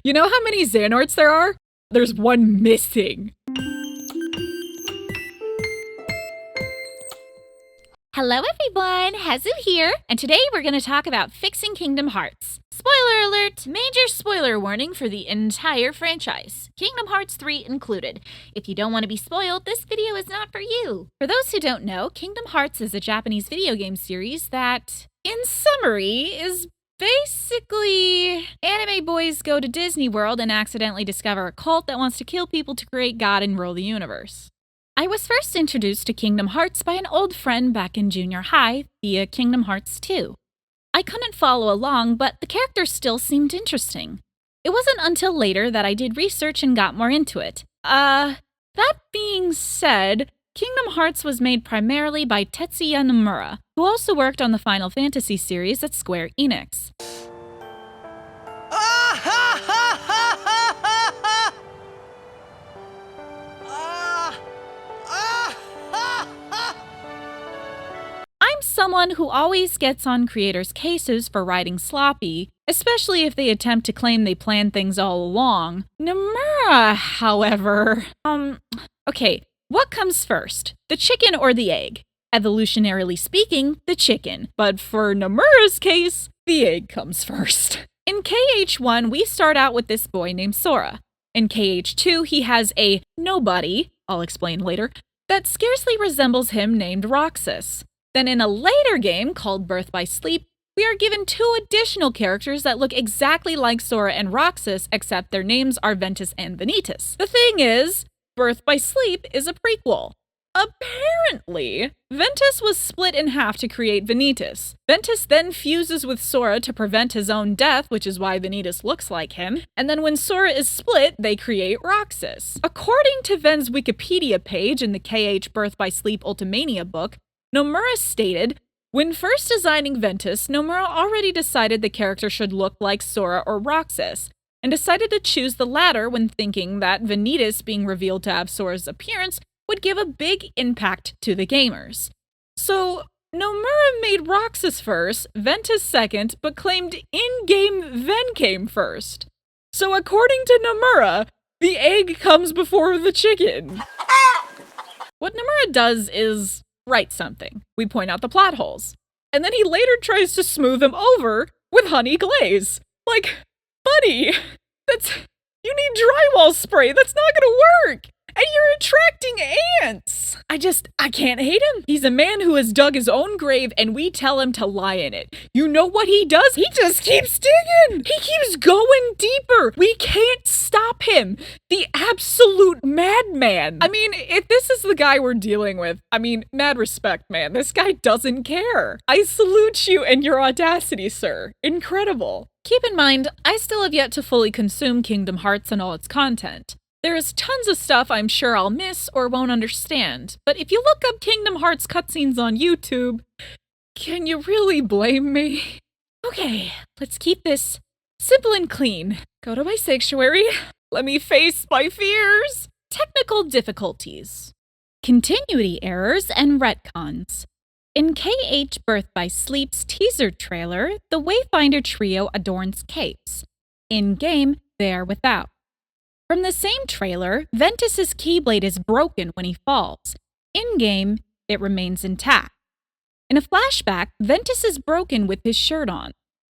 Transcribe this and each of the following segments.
You know how many Xehanorts there are? There's one missing. Hello everyone, Hazu here, and today we're going to talk about fixing Kingdom Hearts. Spoiler alert! Major spoiler warning for the entire franchise, Kingdom Hearts 3 included. If you don't want to be spoiled, this video is not for you. For those who don't know, Kingdom Hearts is a Japanese video game series that, in summary, is basically anime boys go to Disney World and accidentally discover a cult that wants to kill people to create God and rule the universe. I was first introduced to Kingdom Hearts by an old friend back in junior high via Kingdom Hearts 2. I couldn't follow along, but the characters still seemed interesting. It wasn't until later that I did research and got more into it. That being said, Kingdom Hearts was made primarily by Tetsuya Nomura, who also worked on the Final Fantasy series at Square Enix. I'm someone who always gets on creators' cases for writing sloppy, especially if they attempt to claim they planned things all along. Nomura, however, okay, what comes first, the chicken or the egg? Evolutionarily speaking, the chicken, but for Nomura's case, the egg comes first. In KH1, we start out with this boy named Sora. In KH2, he has a nobody, I'll explain later, that scarcely resembles him named Roxas. Then in a later game called Birth by Sleep, we are given two additional characters that look exactly like Sora and Roxas, except their names are Ventus and Vanitas. The thing is, Birth by Sleep is a prequel. Apparently, Ventus was split in half to create Vanitas. Ventus then fuses with Sora to prevent his own death, which is why Vanitas looks like him. And then when Sora is split, they create Roxas. According to Ven's Wikipedia page in the KH Birth by Sleep Ultimania book, Nomura stated, when first designing Ventus, Nomura already decided the character should look like Sora or Roxas, and decided to choose the latter when thinking that Vanitas being revealed to have Sora's appearance would give a big impact to the gamers. So, Nomura made Roxas first, Ventus second, but claimed in-game Ven came first. So according to Nomura, the egg comes before the chicken. What Nomura does is write something. We point out the plot holes. And then he later tries to smooth them over with honey glaze. Like, buddy, you need drywall spray. That's not gonna work. And you're attracting ants! I can't hate him. He's a man who has dug his own grave and we tell him to lie in it. You know what he does? He just keeps digging! He keeps going deeper! We can't stop him! The absolute madman! I mean, if this is the guy we're dealing with, mad respect, man. This guy doesn't care. I salute you and your audacity, sir. Incredible. Keep in mind, I still have yet to fully consume Kingdom Hearts and all its content. There is tons of stuff I'm sure I'll miss or won't understand, but if you look up Kingdom Hearts cutscenes on YouTube, can you really blame me? Okay, let's keep this simple and clean. Go to my sanctuary. Let me face my fears. Technical difficulties. Continuity errors and retcons. In KH Birth by Sleep's teaser trailer, the Wayfinder trio adorns capes. In-game, they are without. From the same trailer, Ventus's keyblade is broken when he falls. In-game, it remains intact. In a flashback, Ventus is broken with his shirt on.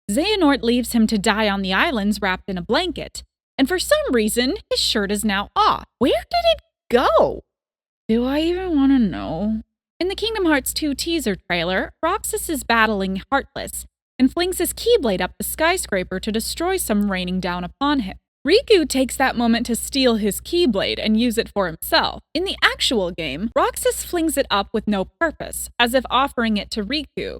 Xehanort leaves him to die on the islands wrapped in a blanket, and for some reason, his shirt is now off. Where did it go? Do I even want to know? In the Kingdom Hearts 2 teaser trailer, Roxas is battling Heartless and flings his keyblade up the skyscraper to destroy some raining down upon him. Riku takes that moment to steal his keyblade and use it for himself. In the actual game, Roxas flings it up with no purpose, as if offering it to Riku,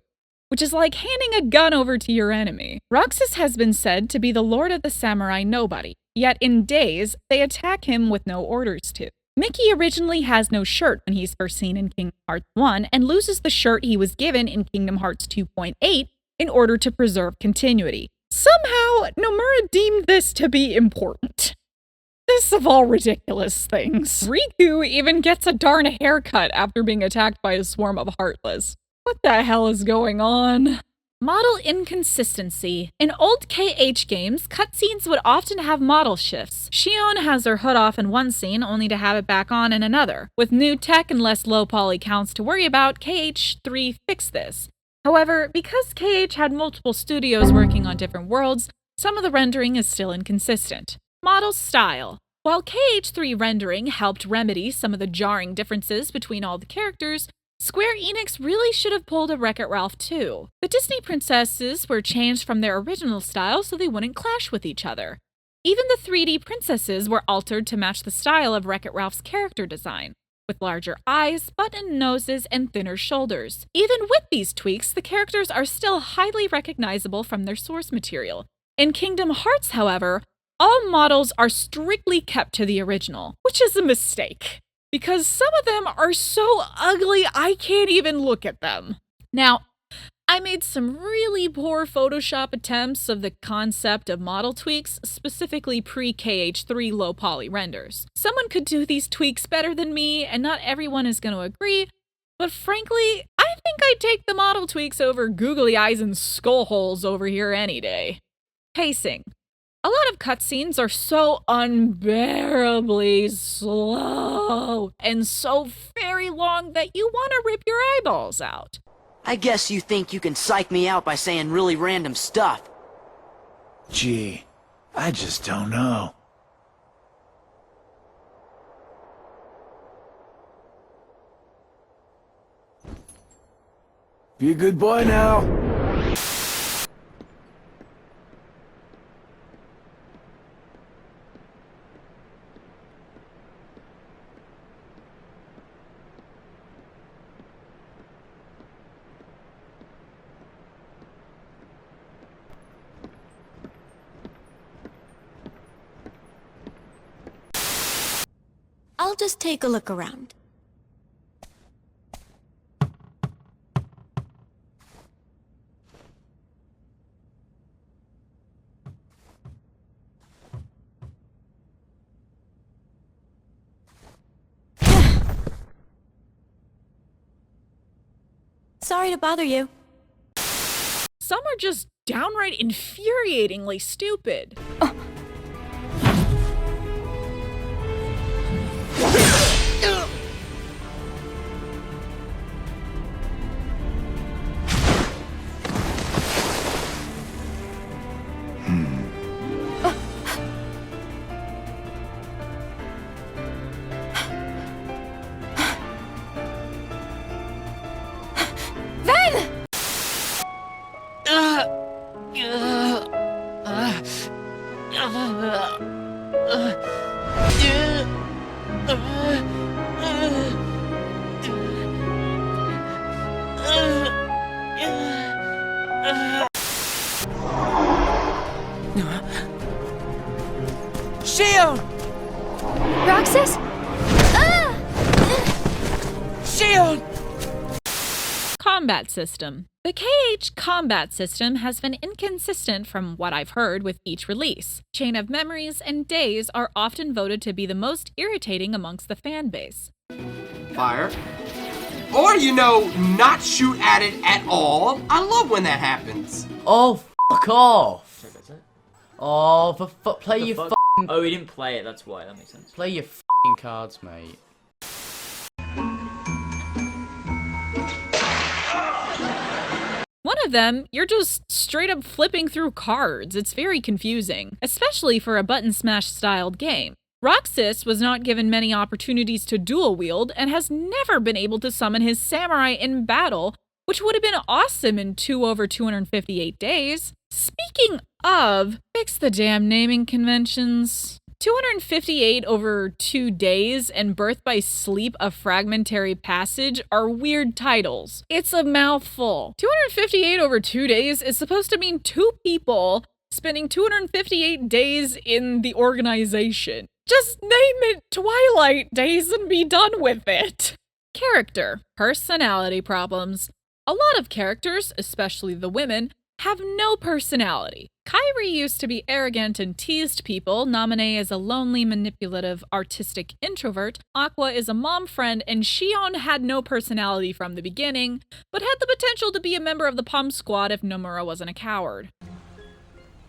which is like handing a gun over to your enemy. Roxas has been said to be the Lord of the Samurai Nobody, yet in Days, they attack him with no orders to. Mickey originally has no shirt when he's first seen in Kingdom Hearts 1 and loses the shirt he was given in Kingdom Hearts 2.8 in order to preserve continuity. Somehow, Nomura deemed this to be important. This of all ridiculous things. Riku even gets a darn haircut after being attacked by a swarm of Heartless. What the hell is going on? Model inconsistency. In old KH games, cutscenes would often have model shifts. Shion has her hood off in one scene only to have it back on in another. With new tech and less low poly counts to worry about, KH3 fixed this. However, because KH had multiple studios working on different worlds, some of the rendering is still inconsistent. Model style. While KH3 rendering helped remedy some of the jarring differences between all the characters, Square Enix really should have pulled a Wreck-It Ralph too. The Disney princesses were changed from their original style so they wouldn't clash with each other. Even the 3D princesses were altered to match the style of Wreck-It Ralph's character design, with larger eyes, buttoned noses, and thinner shoulders. Even with these tweaks, the characters are still highly recognizable from their source material. In Kingdom Hearts, however, all models are strictly kept to the original, which is a mistake, because some of them are so ugly I can't even look at them. Now, I made some really poor Photoshop attempts of the concept of model tweaks, specifically pre-KH3 low poly renders. Someone could do these tweaks better than me, and not everyone is going to agree, but frankly, I think I'd take the model tweaks over googly eyes and skull holes over here any day. Pacing. A lot of cutscenes are so unbearably slow and so very long that you want to rip your eyeballs out. I guess you think you can psych me out by saying really random stuff. Gee, I just don't know. Be a good boy now. I'll just take a look around. Sorry to bother you. Some are just downright infuriatingly stupid. Shield! Roxas? Shield! Combat system. The KH combat system has been inconsistent from what I've heard with each release. Chain of Memories and Days are often voted to be the most irritating amongst the fan base. Fire. Or, not shoot at it at all. I love when that happens. Oh, fuck off! Oh, play your fuck? Oh, we didn't play it, that's why, that makes sense. Play your f***ing cards, mate. One of them, you're just straight up flipping through cards. It's very confusing, especially for a button smash styled game. Roxas was not given many opportunities to dual wield and has never been able to summon his samurai in battle, which would have been awesome in 2 over 258 days. Speaking of, fix the damn naming conventions. 258 over 2 days and Birth by Sleep, a Fragmentary Passage are weird titles. It's a mouthful. 258 over 2 days is supposed to mean 2 people spending 258 days in the organization. Just name it Twilight Days and be done with it. Character. Personality problems. A lot of characters, especially the women, have no personality. Kairi used to be arrogant and teased people, Naminé is a lonely, manipulative, artistic introvert, Aqua is a mom friend, and Shion had no personality from the beginning, but had the potential to be a member of the Pom Squad if Nomura wasn't a coward.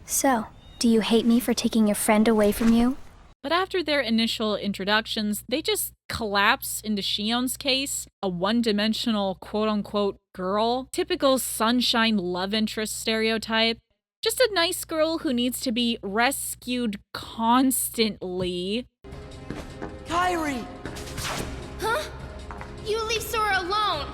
So, do you hate me for taking your friend away from you? But after their initial introductions, they just collapse into Shion's case, a one-dimensional quote-unquote girl, typical sunshine love interest stereotype. Just a nice girl who needs to be rescued constantly. Kairi! Huh? You leave Sora alone!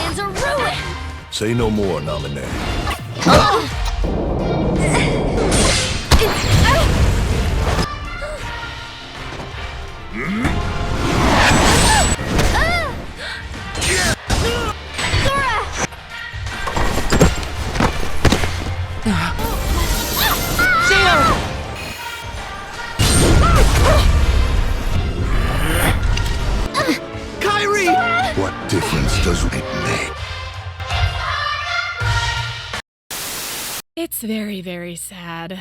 And a ruin! Say no more, Naminé. What difference does it make? It's very, very sad.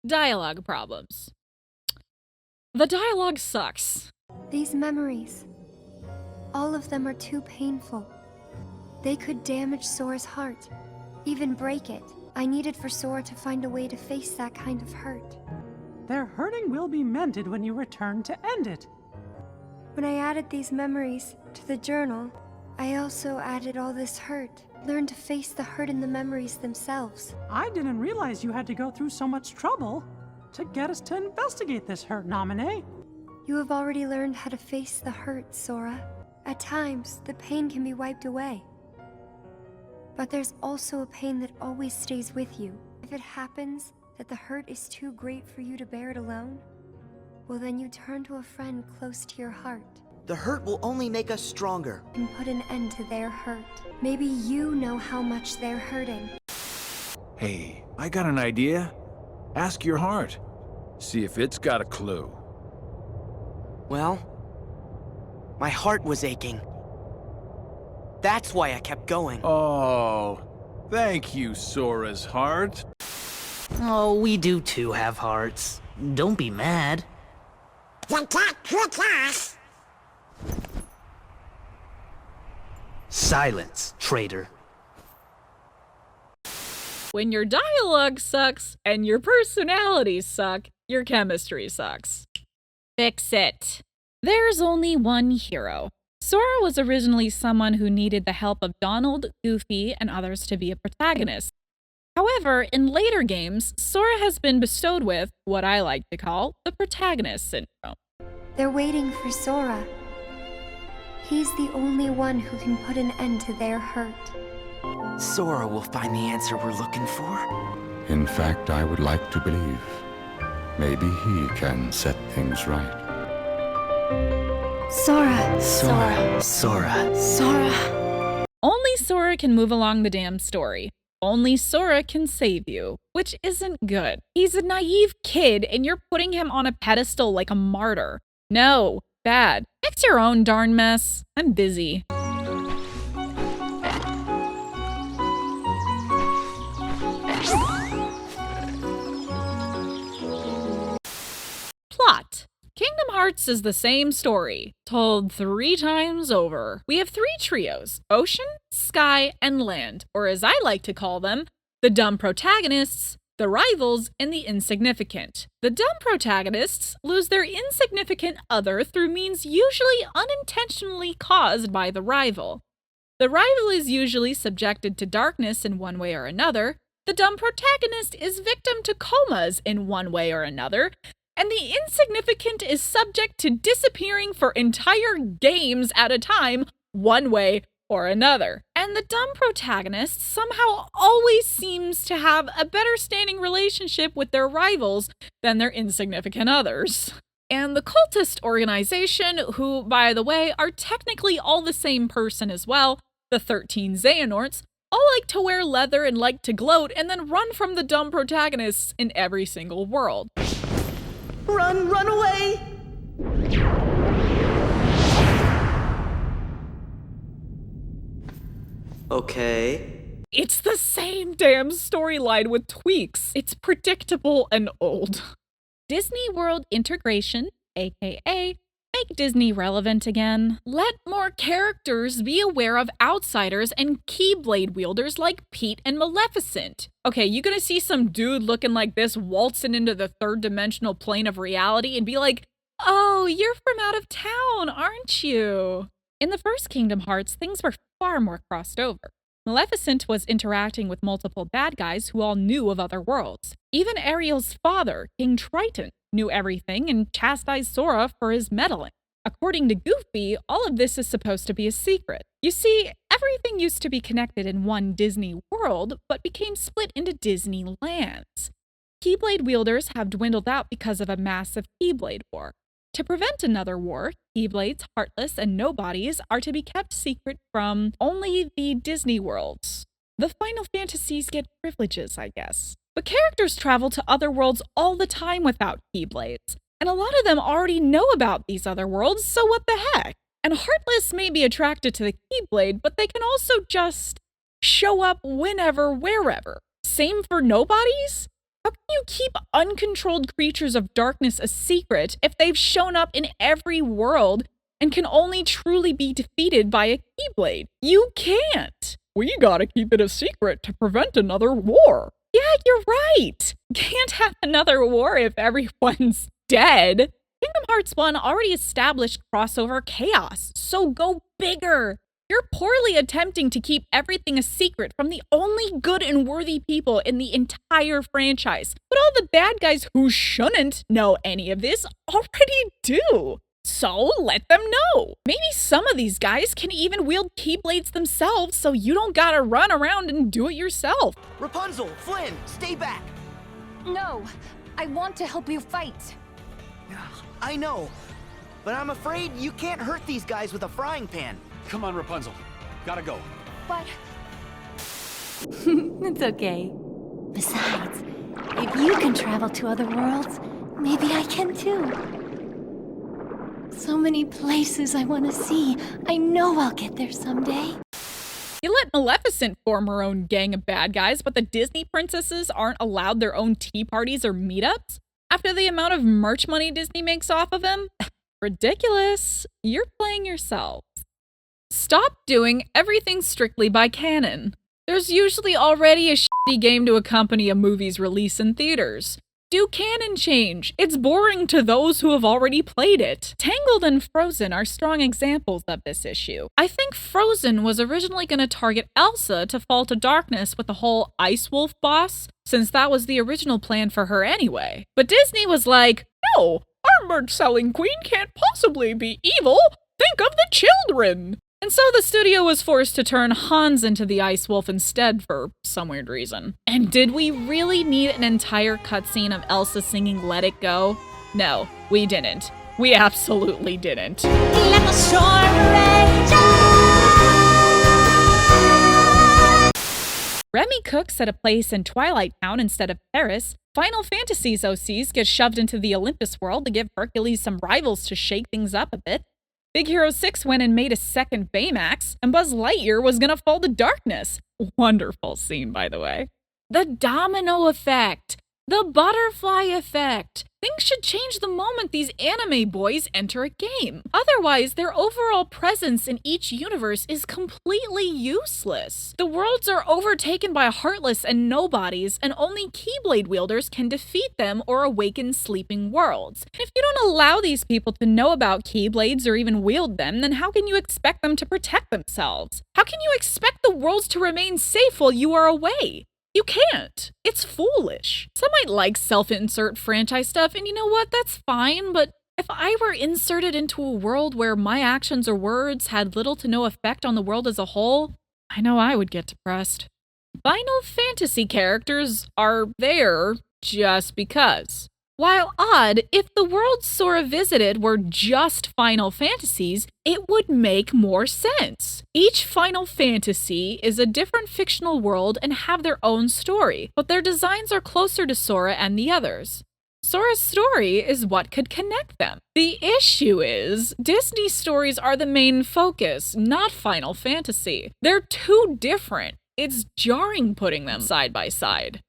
Dialogue problems. The dialogue sucks. These memories, all of them are too painful. They could damage Sora's heart, even break it. I needed for Sora to find a way to face that kind of hurt. Their hurting will be mended when you return to end it. When I added these memories to the journal, I also added all this hurt. Learned to face the hurt in the memories themselves. I didn't realize you had to go through so much trouble to get us to investigate this hurt, Naminé. You have already learned how to face the hurt, Sora. At times, the pain can be wiped away. But there's also a pain that always stays with you. If it happens that the hurt is too great for you to bear it alone, well then you turn to a friend close to your heart. The hurt will only make us stronger. And put an end to their hurt. Maybe you know how much they're hurting. Hey, I got an idea. Ask your heart. See if it's got a clue. Well, my heart was aching. That's why I kept going. Oh, thank you, Sora's heart. Oh, we do too have hearts. Don't be mad. Silence, traitor. When your dialogue sucks and your personalities suck, your chemistry sucks. Fix it. There's only one hero. Sora was originally someone who needed the help of Donald, Goofy, and others to be a protagonist. However, in later games, Sora has been bestowed with what I like to call the protagonist syndrome. They're waiting for Sora. He's the only one who can put an end to their hurt. Sora will find the answer we're looking for. In fact, I would like to believe. Maybe he can set things right. Sora. Sora. Sora. Sora. Only Sora can move along the damn story. Only Sora can save you, which isn't good. He's a naive kid and you're putting him on a pedestal like a martyr. No, bad. Fix your own darn mess. I'm busy. Plot. Kingdom Hearts is the same story, told 3 times over. We have 3 trios, Ocean, Sky, and Land, or as I like to call them, the dumb protagonists, the rivals, and the insignificant. The dumb protagonists lose their insignificant other through means usually unintentionally caused by the rival. The rival is usually subjected to darkness in one way or another. The dumb protagonist is victim to comas in one way or another. And the insignificant is subject to disappearing for entire games at a time, one way or another. And the dumb protagonist somehow always seems to have a better standing relationship with their rivals than their insignificant others. And the cultist organization, who, by the way, are technically all the same person as well, the 13 Xehanorts, all like to wear leather and like to gloat and then run from the dumb protagonists in every single world. Run away! Okay. It's the same damn storyline with tweaks. It's predictable and old. Disney World integration, aka make Disney relevant again. Let more characters be aware of outsiders and Keyblade wielders like Pete and Maleficent. Okay, you gonna see some dude looking like this waltzing into the third dimensional plane of reality and be like, oh, you're from out of town, aren't you? In the first Kingdom Hearts, things were far more crossed over. Maleficent was interacting with multiple bad guys who all knew of other worlds. Even Ariel's father, King Triton, knew everything and chastised Sora for his meddling. According to Goofy, all of this is supposed to be a secret. You see, everything used to be connected in one Disney world, but became split into Disney lands. Keyblade wielders have dwindled out because of a massive Keyblade war. To prevent another war, Keyblades, Heartless, and Nobodies are to be kept secret from only the Disney worlds. The Final Fantasies get privileges, I guess. But characters travel to other worlds all the time without Keyblades, and a lot of them already know about these other worlds, so what the heck? And Heartless may be attracted to the Keyblade, but they can also just show up whenever, wherever. Same for Nobodies? How can you keep uncontrolled creatures of darkness a secret if they've shown up in every world and can only truly be defeated by a Keyblade? You can't! We gotta keep it a secret to prevent another war. Yeah, you're right! Can't have another war if everyone's dead. Kingdom Hearts 1 already established crossover chaos, so go bigger! You're poorly attempting to keep everything a secret from the only good and worthy people in the entire franchise. But all the bad guys who shouldn't know any of this already do. So let them know. Maybe some of these guys can even wield Keyblades themselves so you don't gotta run around and do it yourself. Rapunzel, Flynn, stay back! No, I want to help you fight. I know, but I'm afraid you can't hurt these guys with a frying pan. Come on, Rapunzel. Gotta go. But... It's okay. Besides, if you can travel to other worlds, maybe I can too. So many places I want to see. I know I'll get there someday. You let Maleficent form her own gang of bad guys, but the Disney princesses aren't allowed their own tea parties or meetups? After the amount of merch money Disney makes off of them? Ridiculous. You're playing yourselves. Stop doing everything strictly by canon. There's usually already a shitty game to accompany a movie's release in theaters. Do canon change. It's boring to those who have already played it. Tangled and Frozen are strong examples of this issue. I think Frozen was originally going to target Elsa to fall to darkness with the whole Ice Wolf boss, since that was the original plan for her anyway. But Disney was like, no, our merch-selling queen can't possibly be evil. Think of the children. And so the studio was forced to turn Hans into the Ice Wolf instead for some weird reason. And did we really need an entire cutscene of Elsa singing Let It Go? No, we didn't. We absolutely didn't. Let the storm rage on. Remy Cook set a place in Twilight Town instead of Paris. Final Fantasy's OCs get shoved into the Olympus world to give Hercules some rivals to shake things up a bit. Big Hero 6 went and made a second Baymax, and Buzz Lightyear was gonna fall to darkness. Wonderful scene, by the way. The domino effect. The butterfly effect. Things should change the moment these anime boys enter a game. Otherwise, their overall presence in each universe is completely useless. The worlds are overtaken by Heartless and Nobodies, and only Keyblade wielders can defeat them or awaken sleeping worlds. If you don't allow these people to know about Keyblades or even wield them, then how can you expect them to protect themselves? How can you expect the worlds to remain safe while you are away? You can't. It's foolish. Some might like self-insert franchise stuff, and you know what? That's fine, but if I were inserted into a world where my actions or words had little to no effect on the world as a whole, I know I would get depressed. Final Fantasy characters are there just because. While odd, if the worlds Sora visited were just Final Fantasies, it would make more sense. Each Final Fantasy is a different fictional world and have their own story, but their designs are closer to Sora and the others. Sora's story is what could connect them. The issue is, Disney stories are the main focus, not Final Fantasy. They're too different. It's jarring putting them side by side.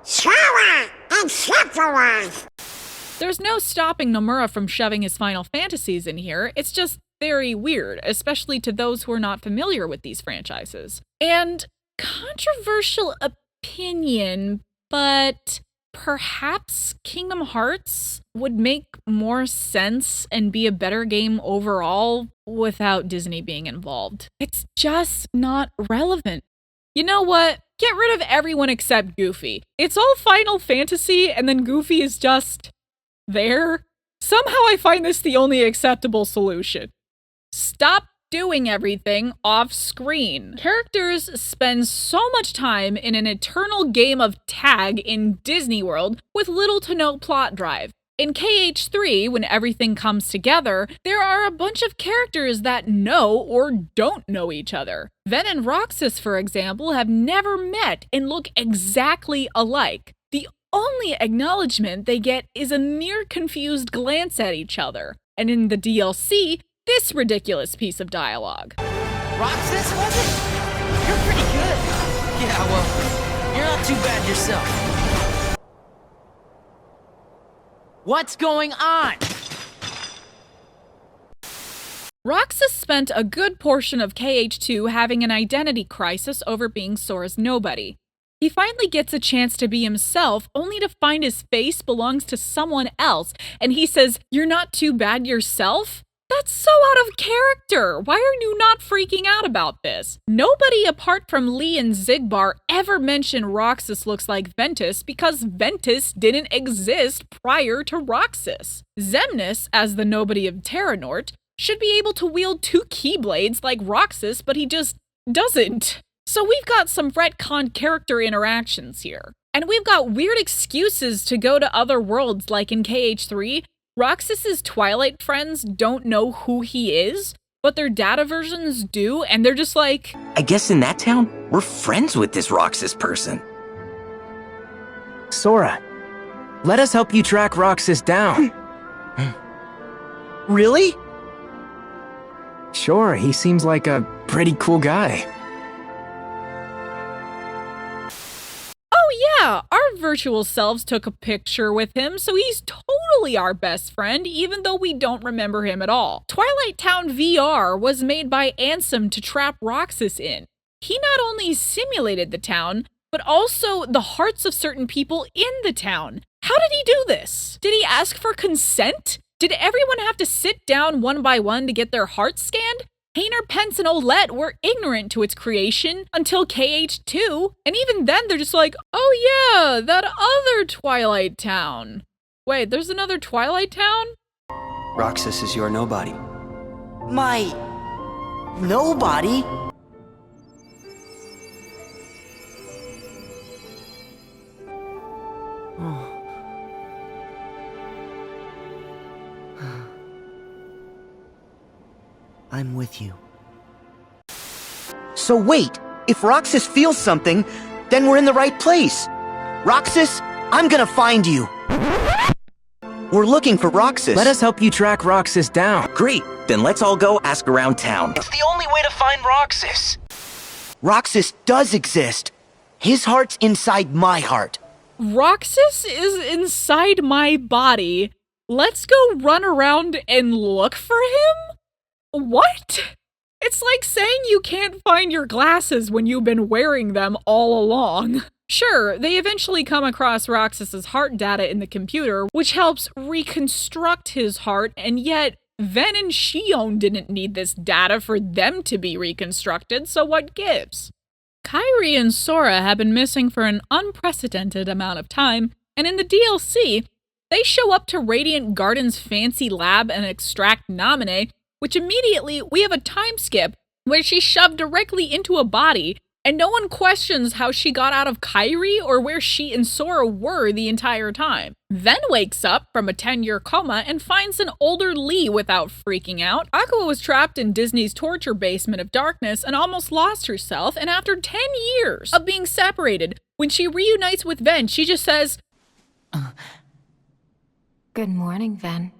Sora and Sephiroth! There's no stopping Nomura from shoving his Final Fantasies in here. It's just very weird, especially to those who are not familiar with these franchises. And controversial opinion, but perhaps Kingdom Hearts would make more sense and be a better game overall without Disney being involved. It's just not relevant. You know what? Get rid of everyone except Goofy. It's all Final Fantasy, and then Goofy is just there. Somehow I find this the only acceptable solution. Stop doing everything off screen. Characters spend so much time in an eternal game of tag in Disney World with little to no plot drive. In KH3, when everything comes together, there are a bunch of characters that know or don't know each other. Ven and Roxas, for example, have never met and look exactly alike. The only acknowledgement they get is a near confused glance at each other. And in the DLC, this ridiculous piece of dialogue. Roxas, was it? You're pretty good. Yeah, well, you're not too bad yourself. What's going on? Roxas spent a good portion of KH2 having an identity crisis over being Sora's nobody. He finally gets a chance to be himself, only to find his face belongs to someone else, and he says, "You're not too bad yourself?" That's so out of character! Why are you not freaking out about this? Nobody apart from Lee and Zigbar ever mentioned Roxas looks like Ventus because Ventus didn't exist prior to Roxas. Xemnas, as the nobody of Terranort, should be able to wield two keyblades like Roxas, but he just doesn't. So we've got some retconned character interactions here. And we've got weird excuses to go to other worlds like in KH3, Roxas's Twilight friends don't know who he is, but their data versions do, and they're just like, I guess in that town, we're friends with this Roxas person. Sora, let us help you track Roxas down. Really? Sure, he seems like a pretty cool guy. oh yeah, our virtual selves took a picture with him, so he's totally our best friend, even though we don't remember him at all. Twilight Town VR was made by Ansem to trap Roxas in. He not only simulated the town, but also the hearts of certain people in the town. How did he do this? Did he ask for consent? Did everyone have to sit down one by one to get their hearts scanned? Painter, Pence, and Olette were ignorant to its creation until KH2, and even then they're just like, oh yeah, that other Twilight Town. Wait, there's another Twilight Town? Roxas is your nobody. My... nobody? I'm with you. So wait, if Roxas feels something, then we're in the right place. Roxas, I'm gonna find you. We're looking for Roxas. Let us help you track Roxas down. Great, then let's all go ask around town. It's the only way to find Roxas. Roxas does exist. His heart's inside my heart. Roxas is inside my body. Let's go run around and look for him? What? It's like saying you can't find your glasses when you've been wearing them all along. Sure, they eventually come across Roxas's heart data in the computer, which helps reconstruct his heart, and yet Ven and Xion didn't need this data for them to be reconstructed, so what gives? Kairi and Sora have been missing for an unprecedented amount of time, and in the DLC, they show up to Radiant Garden's fancy lab and extract Naminé, which immediately we have a time skip where she's shoved directly into a body, and no one questions how she got out of Kyrie or where she and Sora were the entire time. Ven wakes up from a 10-year coma and finds an older Lee without freaking out. Aqua was trapped in Disney's torture basement of darkness and almost lost herself, and after 10 years of being separated, when she reunites with Ven, she just says, Good morning, Ven.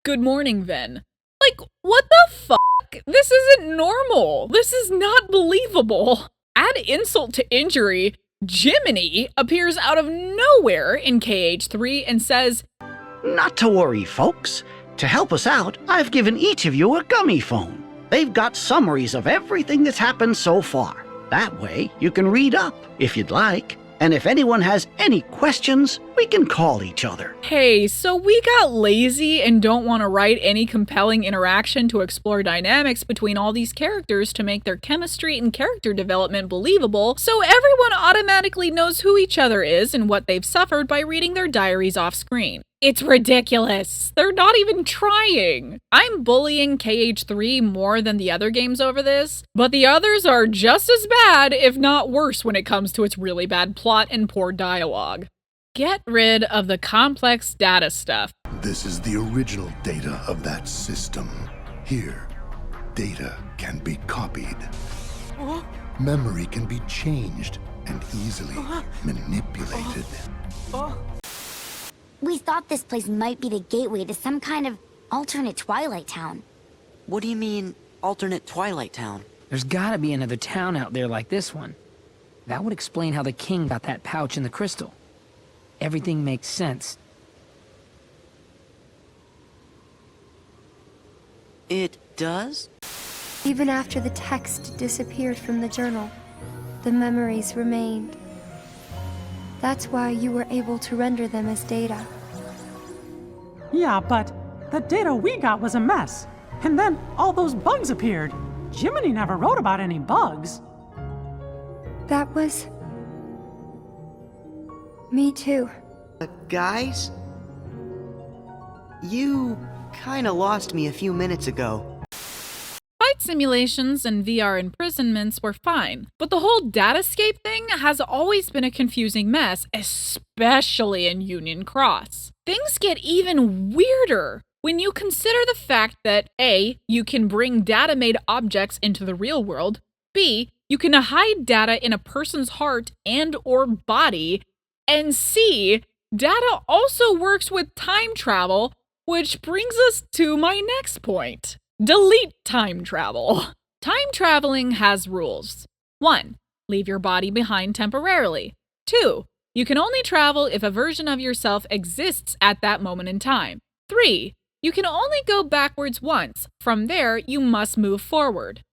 Good morning, Ven. Like, what the fuck? This isn't normal. This is not believable. Add insult to injury, Jiminy appears out of nowhere in KH3 and says, Not to worry, folks. To help us out, I've given each of you a gummy phone. They've got summaries of everything that's happened so far. That way, you can read up, if you'd like. And if anyone has any questions, we can call each other. Hey, so we got lazy and don't want to write any compelling interaction to explore dynamics between all these characters to make their chemistry and character development believable, so everyone automatically knows who each other is and what they've suffered by reading their diaries off screen. It's ridiculous. They're not even trying. I'm bullying KH3 more than the other games over this, but the others are just as bad, if not worse, when it comes to its really bad plot and poor dialogue. Get rid of the complex data stuff. This is the original data of that system. Here, data can be copied. Memory can be changed and easily manipulated. We thought this place might be the gateway to some kind of alternate Twilight Town. What do you mean, alternate Twilight Town? There's gotta be another town out there like this one. That would explain how the king got that pouch in the crystal. Everything makes sense. It does? Even after the text disappeared from the journal, the memories remained. That's why you were able to render them as data. Yeah, but the data we got was a mess. And then all those bugs appeared. Jiminy never wrote about any bugs. That was... me too. Guys? You kinda lost me a few minutes ago. Fight simulations and VR imprisonments were fine, but the whole datascape thing has always been a confusing mess, especially in Union Cross. Things get even weirder when you consider the fact that A, you can bring data-made objects into the real world, B, you can hide data in a person's heart and or body, and C, data also works with time travel, which brings us to my next point. Delete time travel. Time traveling has rules. 1. Leave your body behind temporarily. 2. You can only travel if a version of yourself exists at that moment in time. 3. You can only go backwards once. From there, you must move forward.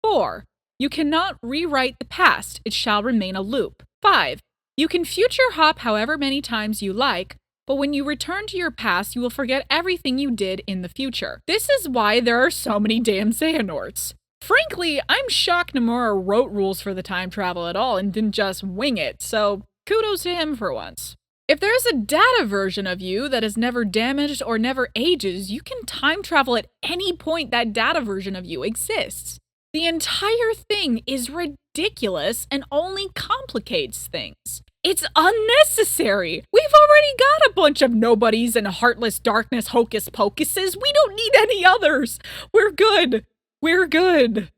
4. You cannot rewrite the past. It shall remain a loop. 5. You can future hop however many times you like, but when you return to your past, you will forget everything you did in the future. This is why there are so many damn Xehanorts. Frankly, I'm shocked Nomura wrote rules for the time travel at all and didn't just wing it, so kudos to him for once. If there's a data version of you that is never damaged or never ages, you can time travel at any point that data version of you exists. The entire thing is ridiculous and only complicates things. It's unnecessary. We've already got a bunch of nobodies and heartless darkness hocus pocuses. We don't need any others. We're good. We're good.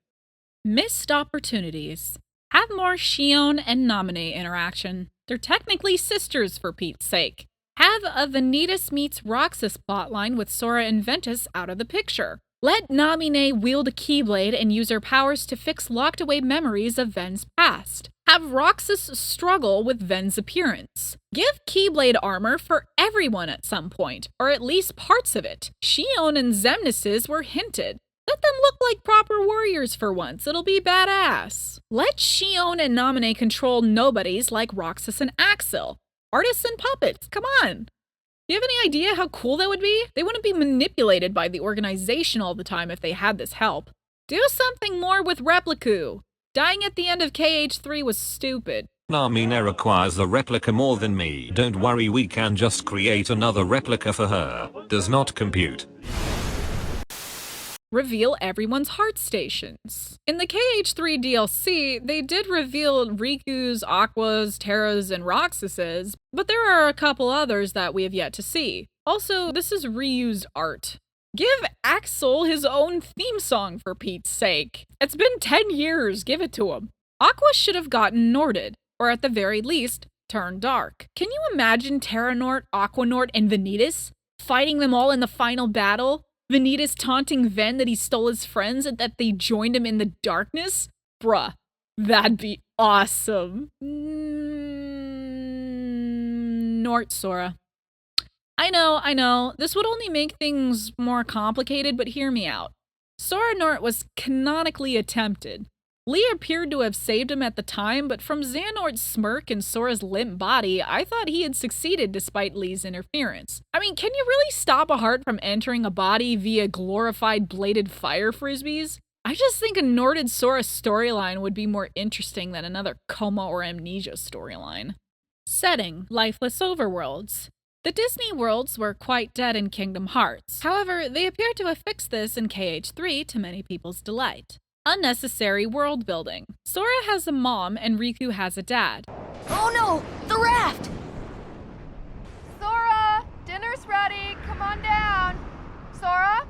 Missed opportunities. Have more Shion and Namine interaction. They're technically sisters for Pete's sake. Have a Vanitas meets Roxas plotline with Sora and Ventus out of the picture. Let Namine wield a Keyblade and use her powers to fix locked away memories of Ven's past. Have Roxas struggle with Ven's appearance. Give Keyblade armor for everyone at some point, or at least parts of it. Shion and Xemnas were hinted. Let them look like proper warriors for once, it'll be badass. Let Shion and Namine control nobodies like Roxas and Axel. Artists and puppets, come on. Do you have any idea how cool that would be? They wouldn't be manipulated by the organization all the time if they had this help. Do something more with Repliku. Dying at the end of KH3 was stupid. Namine requires the replica more than me. Don't worry, we can just create another replica for her. Does not compute. reveal everyone's heart stations. In the KH3 DLC, they did reveal Riku's, Aqua's, Terra's, and Roxas's, but there are a couple others that we have yet to see. Also, this is reused art. Give Axel his own theme song for Pete's sake. It's been 10 years, give it to him. Aqua should have gotten Norded, or at the very least, turned dark. Can you imagine Terranort, Aquanort, and Vanitas fighting them all in the final battle? Vanitas taunting Ven that he stole his friends and that they joined him in the darkness? Bruh, that'd be awesome. Nort Sora. I know, this would only make things more complicated, but hear me out. Sora Nort was canonically attempted. Lee appeared to have saved him at the time, but from Xehanort's smirk and Sora's limp body, I thought he had succeeded despite Lee's interference. I mean, can you really stop a heart from entering a body via glorified bladed fire frisbees? I just think a Norded Sora storyline would be more interesting than another coma or amnesia storyline. Setting: lifeless overworlds. The Disney worlds were quite dead in Kingdom Hearts. However, they appear to have fixed this in KH3 to many people's delight. Unnecessary world building. Sora has a mom and Riku has a dad. Oh no! The raft! Sora! Dinner's ready! Come on down! Sora?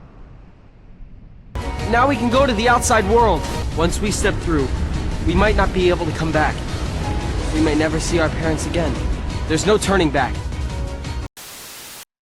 Now we can go to the outside world. Once we step through, we might not be able to come back. We may never see our parents again. There's no turning back.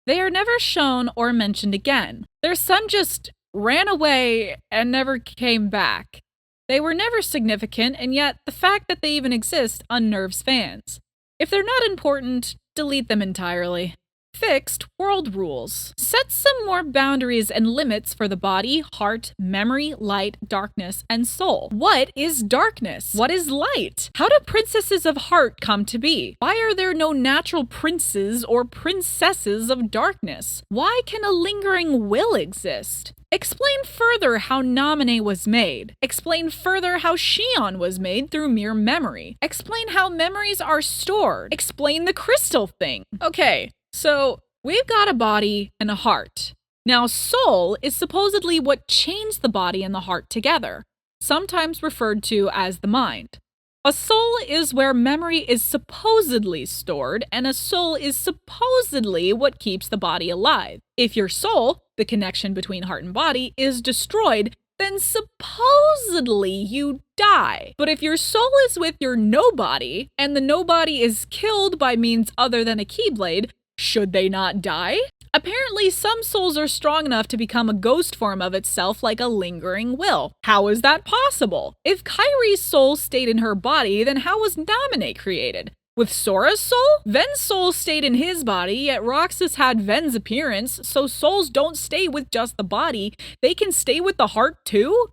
They are never shown or mentioned again. Their son just ran away and never came back. They were never significant, and yet the fact that they even exist unnerves fans. If they're not important, delete them entirely. Fixed world rules. Set some more boundaries and limits for the body, heart, memory, light, darkness, and soul. What is darkness? What is light? How do princesses of heart come to be? Why are there no natural princes or princesses of darkness? Why can a lingering will exist? Explain further how Naminé was made. Explain further how Xion was made through mere memory. Explain how memories are stored. Explain the crystal thing. Okay. So, we've got a body and a heart. Now, soul is supposedly what chains the body and the heart together, sometimes referred to as the mind. A soul is where memory is supposedly stored, and a soul is supposedly what keeps the body alive. If your soul, the connection between heart and body, is destroyed, then supposedly you die. But if your soul is with your nobody, and the nobody is killed by means other than a keyblade, should they not die? Apparently, some souls are strong enough to become a ghost form of itself like a lingering will. How is that possible? If Kairi's soul stayed in her body, then how was Naminé created? With Sora's soul? Ven's soul stayed in his body, yet Roxas had Ven's appearance, so souls don't stay with just the body, they can stay with the heart too?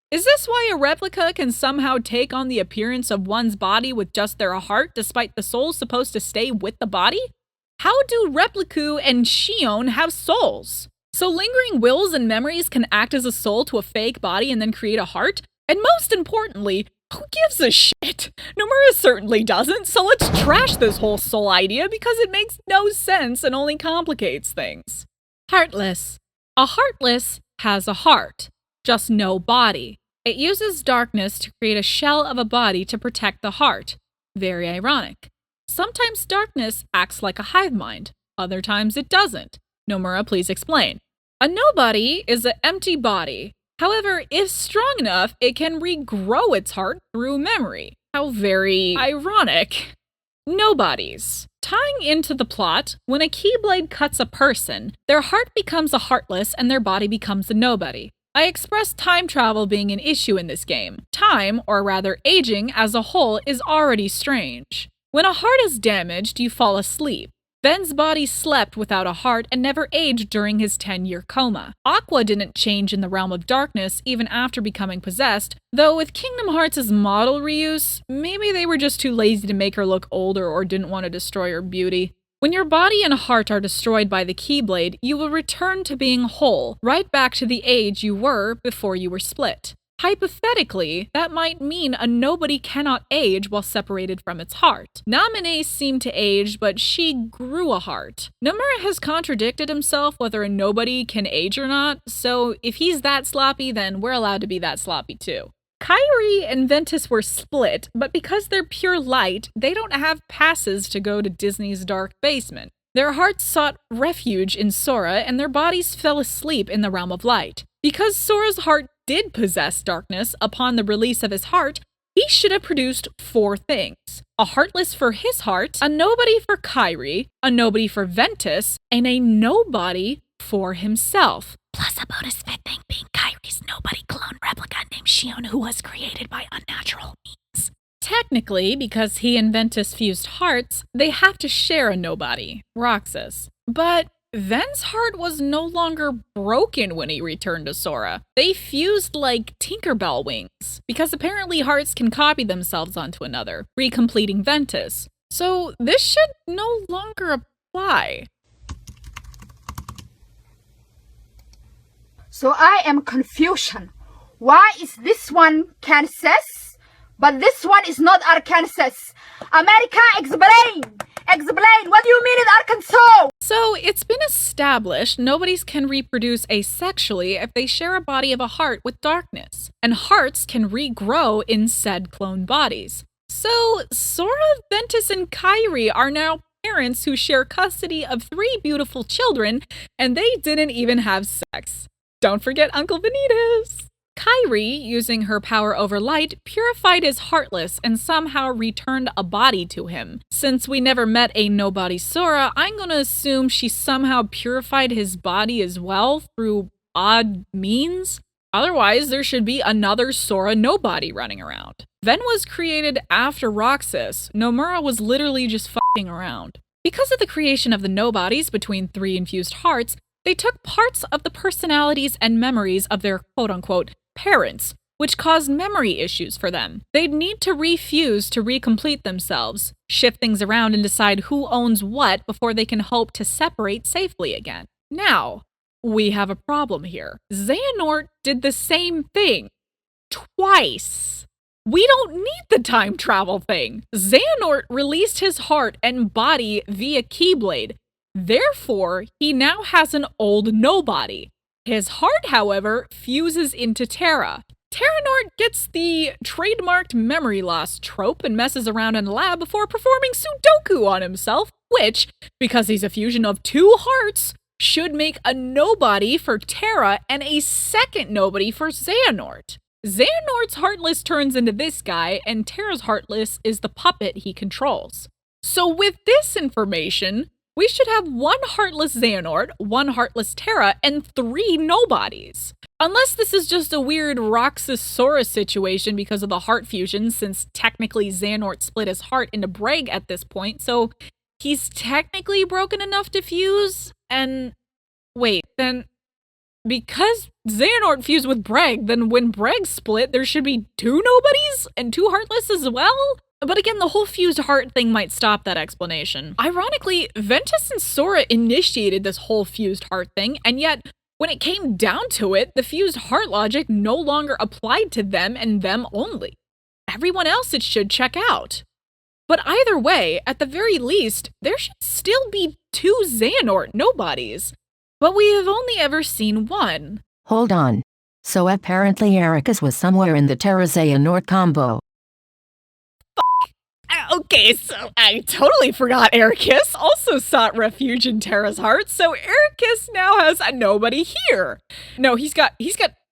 Is this why a replica can somehow take on the appearance of one's body with just their heart, despite the soul supposed to stay with the body? How do Repliku and Xion have souls? So lingering wills and memories can act as a soul to a fake body and then create a heart? And most importantly, who gives a shit? Nomura certainly doesn't, so let's trash this whole soul idea because it makes no sense and only complicates things. Heartless. A Heartless has a heart, just no body. It uses darkness to create a shell of a body to protect the heart. Very ironic. Sometimes darkness acts like a hive mind, other times it doesn't. Nomura, please explain. A nobody is an empty body. However, if strong enough, it can regrow its heart through memory. How very ironic. Nobodies. Tying into the plot, when a keyblade cuts a person, their heart becomes a heartless and their body becomes a nobody. I expressed time travel being an issue in this game. Time, or rather aging as a whole, is already strange. When a heart is damaged, you fall asleep. Ven's body slept without a heart and never aged during his 10-year coma. Aqua didn't change in the realm of darkness even after becoming possessed, though with Kingdom Hearts' model reuse, maybe they were just too lazy to make her look older or didn't want to destroy her beauty. When your body and heart are destroyed by the Keyblade, you will return to being whole, right back to the age you were before you were split. Hypothetically, that might mean a nobody cannot age while separated from its heart. Naminé seemed to age, but she grew a heart. Nomura has contradicted himself whether a nobody can age or not, so if he's that sloppy, then we're allowed to be that sloppy too. Kairi and Ventus were split, but because they're pure light, they don't have passes to go to Disney's dark basement. Their hearts sought refuge in Sora, and their bodies fell asleep in the realm of light. Because Sora's heart did possess darkness upon the release of his heart, he should have produced 4 things. A Heartless for his heart, a nobody for Kairi, a nobody for Ventus, and a nobody for himself. Plus a bonus fit thing being Kairi's nobody clone replica named Shion, who was created by unnatural means. Technically, because he and Ventus fused hearts, they have to share a nobody, Roxas. But Ven's heart was no longer broken when he returned to Sora. They fused like Tinkerbell wings, because apparently hearts can copy themselves onto another, recompleting Ventus. So this should no longer apply. So I am confusion. Why is this one Kansas, but this one is not Arkansas? America, explain! Explain! What do you mean in Arkansas? So it's been established nobodies can reproduce asexually if they share a body of a heart with darkness, and hearts can regrow in said clone bodies. So Sora, Ventus, and Kairi are now parents who share custody of 3 beautiful children, and they didn't even have sex. Don't forget Uncle Vanitas! Kairi, using her power over light, purified his Heartless and somehow returned a body to him. Since we never met a nobody Sora, I'm gonna assume she somehow purified his body as well through odd means. Otherwise, there should be another Sora nobody running around. Ven was created after Roxas. Nomura was literally just fucking around. Because of the creation of the nobodies between 3 infused hearts, they took parts of the personalities and memories of their quote-unquote parents, which caused memory issues for them. They'd need to refuse to recomplete themselves, shift things around and decide who owns what before they can hope to separate safely again. Now, we have a problem here. Xehanort did the same thing. Twice. We don't need the time travel thing. Xehanort released his heart and body via Keyblade. Therefore, he now has an old nobody. His heart, however, fuses into Terra. Terranort gets the trademarked memory loss trope and messes around in a lab before performing Sudoku on himself, which, because he's a fusion of 2 hearts, should make a nobody for Terra and a second nobody for Xehanort. Xehanort's Heartless turns into this guy, and Terra's Heartless is the puppet he controls. So with this information, we should have 1 Heartless Xehanort, 1 Heartless Terra, and 3 nobodies. Unless this is just a weird Roxas Sora situation because of the heart fusion, since technically Xehanort split his heart into Breg at this point, so he's technically broken enough to fuse, and wait, then because Xehanort fused with Breg, then when Breg split, there should be 2 nobodies and 2 Heartless as well? But again, the whole fused heart thing might stop that explanation. Ironically, Ventus and Sora initiated this whole fused heart thing, and yet, when it came down to it, the fused heart logic no longer applied to them and them only. Everyone else it should check out. But either way, at the very least, there should still be 2 Xehanort nobodies. But we have only ever seen 1. Hold on. So apparently Ericus was somewhere in the Terra Xehanort combo. Okay, so I totally forgot Ericus also sought refuge in Terra's heart, so Ericus now has a nobody here. No, he's got,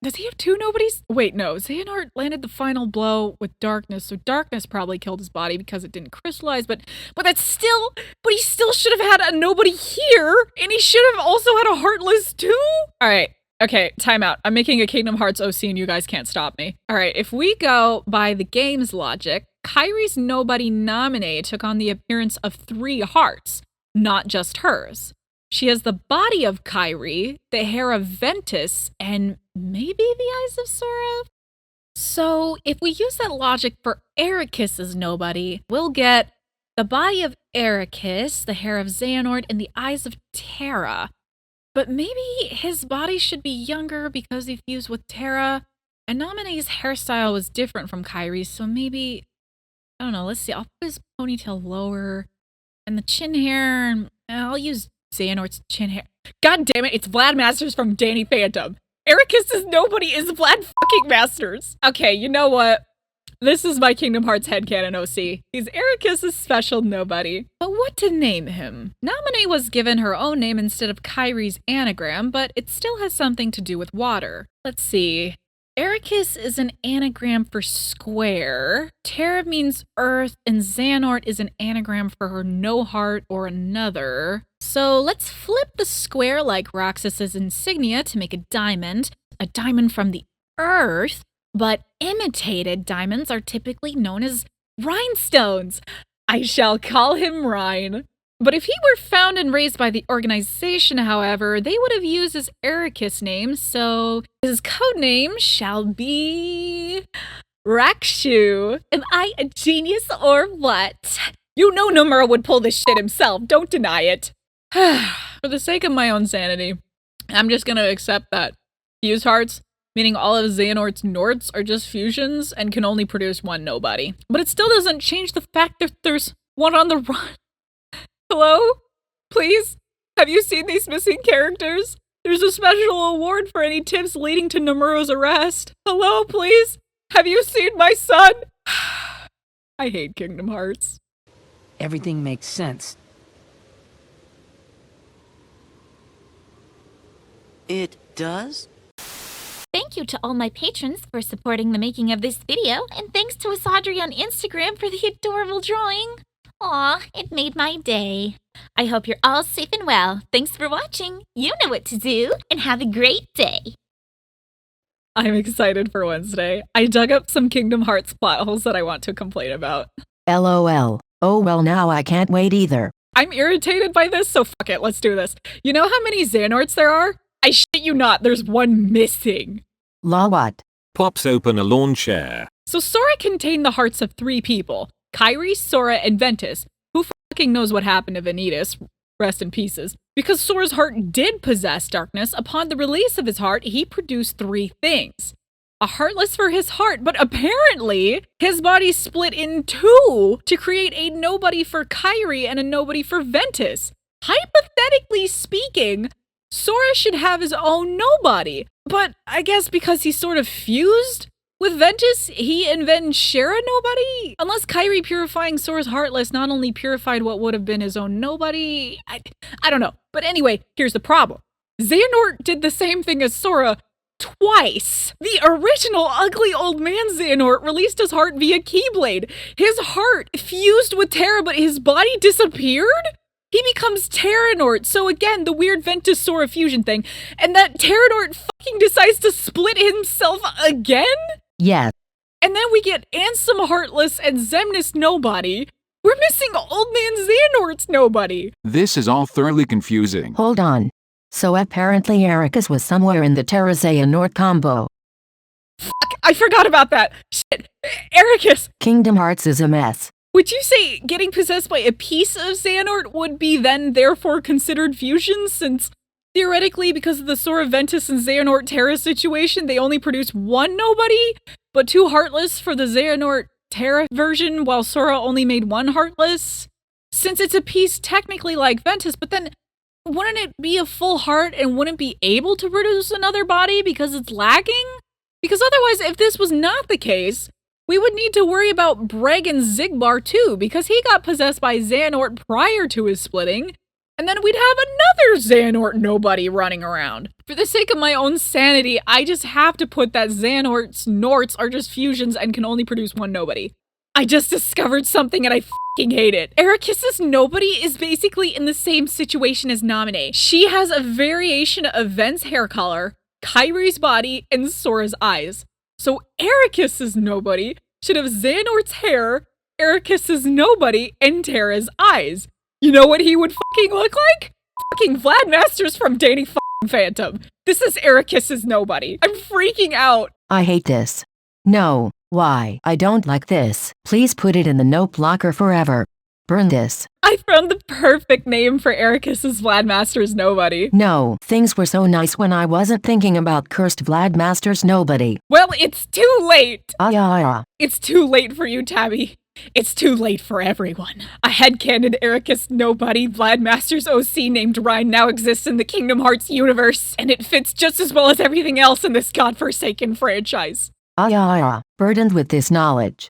does he have 2 nobodies? Wait, no, Xehanort landed the final blow with darkness, so darkness probably killed his body because it didn't crystallize, but he still should have had a nobody here, and he should have also had a Heartless too? Alright, okay, time out. I'm making a Kingdom Hearts OC and you guys can't stop me. Alright, if we go by the game's logic, Kairi's nobody Naminé took on the appearance of 3 hearts, not just hers. She has the body of Kairi, the hair of Ventus, and maybe the eyes of Sora? So, if we use that logic for Ericus's nobody, we'll get the body of Ericus, the hair of Xehanort, and the eyes of Terra. But maybe his body should be younger because he fused with Terra. And Nominee's hairstyle was different from Kyrie's, so maybe, I don't know, let's see. I'll put his ponytail lower. And the chin hair, and I'll use Xehanort's chin hair. God damn it, it's Vlad Masters from Danny Phantom. Ericus's nobody is Vlad fucking Masters. Okay, you know what? This is my Kingdom Hearts headcanon OC. He's Ericus's special nobody. But what to name him? Nominee was given her own name instead of Kyrie's anagram, but it still has something to do with water. Let's see. Ericus is an anagram for square, Terra means earth, and Xehanort is an anagram for her no heart or another. So let's flip the square like Roxas's insignia to make a diamond from the earth, but imitated diamonds are typically known as rhinestones. I shall call him Rhine. But if he were found and raised by the organization, however, they would have used his Ericus name, so his code name shall be Rakshu. Am I a genius or what? You know Nomura would pull this shit himself, don't deny it. For the sake of my own sanity, I'm just gonna accept that fuse hearts, meaning all of Xehanort's Norts, are just fusions and can only produce one nobody. But it still doesn't change the fact that there's one on the run. Hello? Please? Have you seen these missing characters? There's a special award for any tips leading to Nomura's arrest. Hello, please? Have you seen my son? I hate Kingdom Hearts. Everything makes sense. It does? Thank you to all my patrons for supporting the making of this video, and thanks to Asadri on Instagram for the adorable drawing. Aw, it made my day. I hope you're all safe and well. Thanks for watching. You know what to do, and have a great day. I'm excited for Wednesday. I dug up some Kingdom Hearts plot holes that I want to complain about. LOL. Oh well, now I can't wait either. I'm irritated by this, so fuck it, let's do this. You know how many Xehanorts there are? I shit you not, there's one missing. La what? Pops open a lawn chair. So Sora contained the hearts of 3 people. Kairi, Sora, and Ventus. Who fucking knows what happened to Vanitas? Rest in pieces. Because Sora's heart did possess darkness, upon the release of his heart, he produced 3 things. A Heartless for his heart, but apparently his body split in 2 to create a nobody for Kairi and a nobody for Ventus. Hypothetically speaking, Sora should have his own nobody. But I guess because he's sort of fused with Ventus, he and Ven share a nobody? Unless Kairi purifying Sora's Heartless not only purified what would have been his own nobody, I don't know. But anyway, here's the problem. Xehanort did the same thing as Sora twice. The original ugly old man Xehanort released his heart via Keyblade. His heart fused with Terra, but his body disappeared? He becomes Terranort, so again, the weird Ventus Sora fusion thing. And that Terranort fucking decides to split himself again? Yes. And then we get Ansem Heartless and Xemnas Nobody. We're missing Old Man Xehanort's Nobody. This is all thoroughly confusing. Hold on. So apparently Ericus was somewhere in the Terra Xehanort combo. Fuck, I forgot about that. Shit, Ericus. Kingdom Hearts is a mess. Would you say getting possessed by a piece of Xehanort would be then therefore considered fusion, since theoretically, because of the Sora Ventus and Xehanort Terra situation, they only produce 1 nobody, but 2 Heartless for the Xehanort Terra version, while Sora only made 1 Heartless? Since it's a piece technically like Ventus, but then wouldn't it be a full heart and wouldn't be able to produce another body because it's lagging? Because otherwise, if this was not the case, we would need to worry about Breg and Zigbar too, because he got possessed by Xehanort prior to his splitting, and then we'd have another Xehanort nobody running around. For the sake of my own sanity, I just have to put that Xehanort's Norts are just fusions and can only produce 1 nobody. I just discovered something and I fucking hate it. Ericus's nobody is basically in the same situation as Naminé. She has a variation of Ven's hair color, Kairi's body, and Sora's eyes. So Ericus's nobody should have Xehanort's hair, Ericus's nobody, and Terra's eyes. You know what he would fucking look like? Fucking Vlad Masters from Danny fucking Phantom. This is Ericus's nobody. I'm freaking out. I hate this. No, why? I don't like this. Please put it in the note blocker forever. Burn this. I found the perfect name for Ericus's Vladmaster's Nobody. No, things were so nice when I wasn't thinking about cursed Vladmaster's nobody. Well, it's too late. Yeah. It's too late for you, Tabby. It's too late for everyone. A headcanon Ericus Nobody Vladmaster's OC named Ryan now exists in the Kingdom Hearts universe, and it fits just as well as everything else in this godforsaken franchise. Burdened with this knowledge,